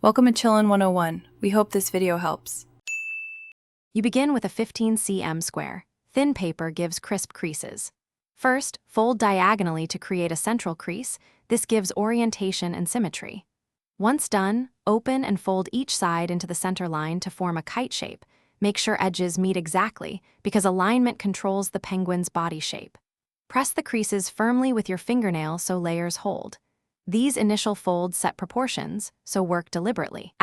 Welcome to Chillin' 101. We hope this video helps. You begin with a 15 cm square. Thin paper gives crisp creases. First, fold diagonally to create a central crease. This gives orientation and symmetry. Once done, open and fold each side into the center line to form a kite shape. Make sure edges meet exactly, because alignment controls the penguin's body shape. Press the creases firmly with your fingernail so layers hold. These initial folds set proportions, so work deliberately.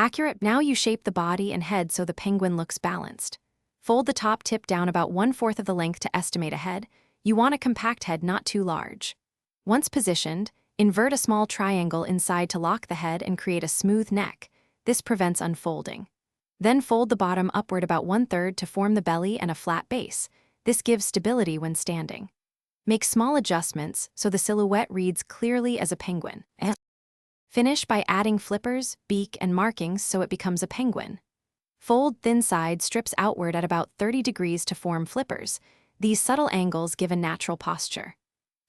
Now you shape the body and head so the penguin looks balanced. Fold the top tip down about 1/4 of the length to estimate a head. You want a compact head, not too large. Once positioned, invert a small triangle inside to lock the head and create a smooth neck. This prevents unfolding. Then fold the bottom upward about 1/3 to form the belly and a flat base. This gives stability when standing. Make small adjustments so the silhouette reads clearly as a penguin. Finish by adding flippers, beak, and markings so it becomes a penguin. Fold thin side strips outward at about 30 degrees to form flippers. These subtle angles give a natural posture.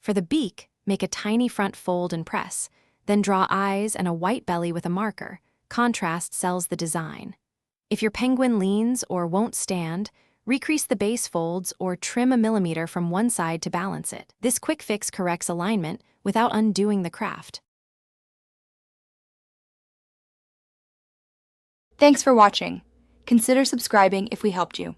For the beak, make a tiny front fold and press, then draw eyes and a white belly with a marker. Contrast sells the design. If your penguin leans or won't stand, recrease the base folds or trim a millimeter from one side to balance it. This quick fix corrects alignment without undoing the craft. Thanks for watching. Consider subscribing if we helped you.